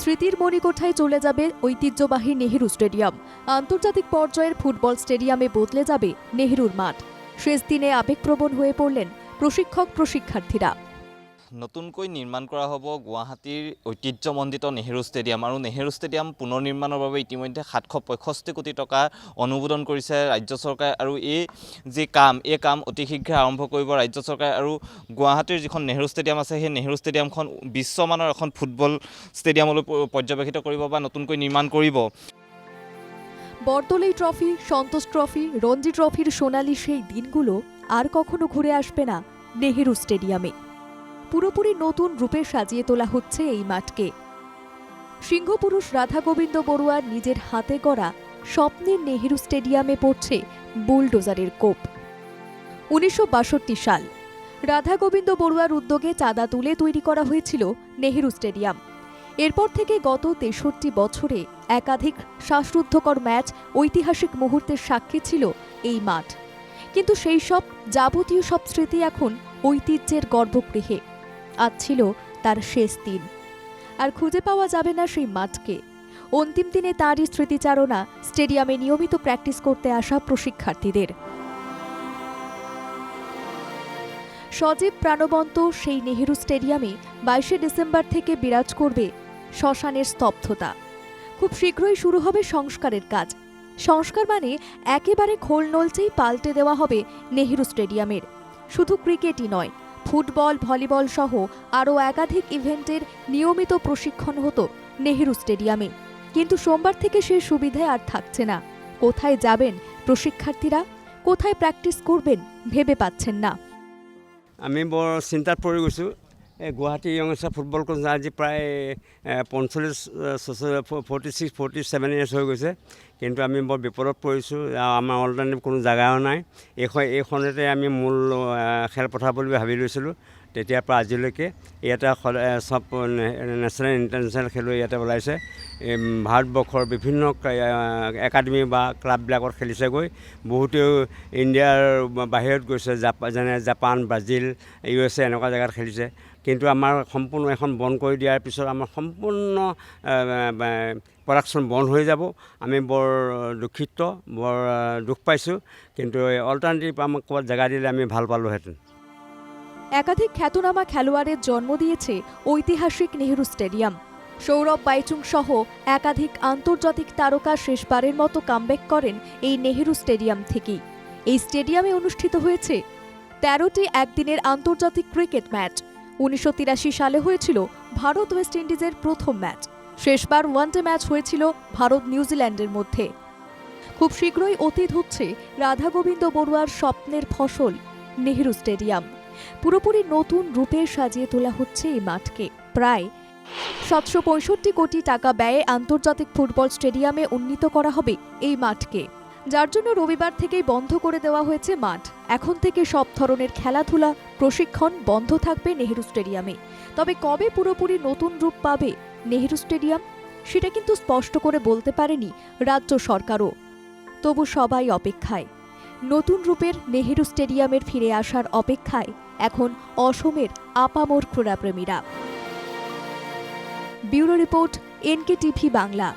স্মৃতির মণিকোঠায় চলে যাবে ঐতিহ্যবাহী নেহেরু স্টেডিয়াম। আন্তর্জাতিক পর্যায়ের ফুটবল স্টেডিয়ামে বদলে যাবে নেহেরুর মাঠ। শেষ দিনে আবেগপ্রবণ হয়ে পড়লেন প্রশিক্ষক প্ৰশিক্ষাৰ্থীরা। নতুনকৈ নিৰ্মাণ কৰা হ'ব গুৱাহাটীৰ ঐতিহ্যমণ্ডিত নেহেৰু ষ্টেডিয়াম আৰু নেহেৰু ষ্টেডিয়াম পুনৰ নিৰ্মাণৰ বাবে ইতিমধ্যে 765 কোটি টকা অনুমোদন কৰিছে ৰাজ্য চৰকাৰে আৰু এই কাম অতি শীঘ্ৰে আৰম্ভ কৰিব ৰাজ্য চৰকাৰে আৰু গুৱাহাটীৰ যিখন নেহেৰু ষ্টেডিয়াম আছে সেই নেহেৰু ষ্টেডিয়ামখন বিশ্বমানৰ এখন ফুটবল ষ্টেডিয়ামলৈ পৰ্যবেক্ষিত কৰিব বা নতুনকৈ নিৰ্মাণ কৰিব। বৰদলৈ ট্রফি, সন্তোষ ট্রফি, রঞ্জি ট্রফির সোনালি সেই দিনগুলো আর কখনো ঘুরে আসবে না নেহেরু স্টেডিয়ামে। পুরোপুরি নতুন রূপে সাজিয়ে তোলা হচ্ছে এই মাঠকে। সিংহপুরুষ রাধা গোবিন্দ বড়ুয়ার নিজের হাতে গড়া স্বপ্নের নেহেরু স্টেডিয়ামে পড়ছে বুলডোজারের কোপ। 1962 সাল রাধা গোবিন্দ বড়ুয়ার উদ্যোগে চাঁদা তুলে তৈরি করা হয়েছিল নেহেরু স্টেডিয়াম। এরপর থেকে গত 63 বছরে একাধিক শ্বাসরুদ্ধকর ম্যাচ, ঐতিহাসিক মুহূর্তের সাক্ষী ছিল এই মাঠ। কিন্তু সেই সব যাবতীয় সব স্মৃতি এখন ঐতিহ্যের গর্ভগৃহে। আজ ছিল তার শেষ দিন, আর খুঁজে পাওয়া যাবে না সেই মাঠকে। অন্তিম দিনে তাঁরই স্মৃতিচারণা স্টেডিয়ামে নিয়মিত প্র্যাকটিস করতে আসা প্রশিক্ষার্থীদের। সজীব প্রাণবন্ত সেই নেহেরু স্টেডিয়ামে 22 ডিসেম্বর থেকে বিরাজ করবে শ্মশানের স্তব্ধতা। খুব শীঘ্রই শুরু হবে সংস্কারের কাজ। সংস্কার মানে একেবারে খোল নলচেই পাল্টে দেওয়া হবে নেহেরু স্টেডিয়ামের। শুধু ক্রিকেটই নয়, ফুটবল, ভলিবল সহ আরও একাধিক ইভেন্টের নিয়মিত প্রশিক্ষণ হতো নেহেরু স্টেডিয়ামে। কিন্তু সোমবার থেকে সে সুবিধা আর থাকছে না। কোথায় যাবেন প্রশিক্ষার্থীরা, কোথায় প্র্যাকটিস করবেন ভেবে পাচ্ছেন না। আমি বৰ চিন্তাত পৰি গৈছোঁ। গুৱাহাটী য়ংষ্টাৰ ফুটবল কোচ আজি প্ৰায় 46-47 ইয়াৰ্ছ হৈ গৈছে, কিন্তু আমি বৰ বিপদত পৰিছোঁ। আমাৰ অল্টাৰনেটিভ কোনো জেগাও নাই। এইখনতে আমি মূল খেলপথাৰ বুলি ভাবি লৈছিলোঁ। তেতিয়াৰ পৰা আজিলৈকে ইয়াতে চব নেশ্যনেল ইণ্টাৰনেশ্যনেল খেলুৱৈ ইয়াতে ওলাইছে। ভাৰতবৰ্ষৰ বিভিন্ন একাডেমি বা ক্লাববিলাকত খেলিছেগৈ। বহুতেও ইণ্ডিয়াৰ বাহিৰত গৈছে, যেনে জাপান, ব্ৰাজিল, USA এনেকুৱা জেগাত খেলিছে। কিন্তু আমাৰ সম্পূৰ্ণ এখন বন্ধ কৰি দিয়াৰ পিছত আমাৰ সম্পূৰ্ণ প্ৰডাকশ্যন বন্ধ হৈ যাব। আমি বৰ দুখিত, বৰ দুখ পাইছোঁ। কিন্তু অল্টাৰনেটিভ আমাক ক'ৰবাত জেগা দিলে আমি ভাল পালোহেঁতেন। একাধিক খ্যাতনামা খেলোয়াড়ের জন্ম দিয়েছে ঐতিহাসিক নেহেরু স্টেডিয়াম। সৌরভ বাইচুং সহ একাধিক আন্তর্জাতিক তারকা শেষবারের মতো কামব্যাক করেন এই নেহেরু স্টেডিয়াম থেকেই। এই স্টেডিয়ামে অনুষ্ঠিত হয়েছে 13টি একদিনের আন্তর্জাতিক ক্রিকেট ম্যাচ। 1983 সালে হয়েছিল ভারত ওয়েস্ট ইন্ডিজের প্রথম ম্যাচ। শেষবার ওয়ানডে ম্যাচ হয়েছিল ভারত নিউজিল্যান্ডের মধ্যে। খুব শীঘ্রই অতীত হচ্ছে রাধা গোবিন্দ বড়ুয়ার স্বপ্নের ফসল নেহেরু স্টেডিয়াম। পুরোপুরি নতুন রূপে সাজিয়ে তোলা হচ্ছে এই মাঠকে। প্রায় 765 কোটি টাকা ব্যয়ে আন্তর্জাতিক ফুটবল স্টেডিয়ামে উন্নীত করা হবে এই মাঠকে, যার জন্য রবিবার থেকেই বন্ধ করে দেওয়া হয়েছে মাঠ। এখন থেকে সব ধরনের খেলাধুলা, প্রশিক্ষণ বন্ধ থাকবে নেহেরু স্টেডিয়ামে। তবে কবে পুরোপুরি নতুন রূপ পাবে নেহেরু স্টেডিয়াম সেটা কিন্তু স্পষ্ট করে বলতে পারেনি রাজ্য সরকারও। তবু সবাই অপেক্ষায়। নতুন রূপের নেহেরু স্টেডিয়ামের ফিরে আসার অপেক্ষায় এখন অসমের আপামর ক্রীড়াপ্রেমীরা। Bureau report, NKTV Bangla.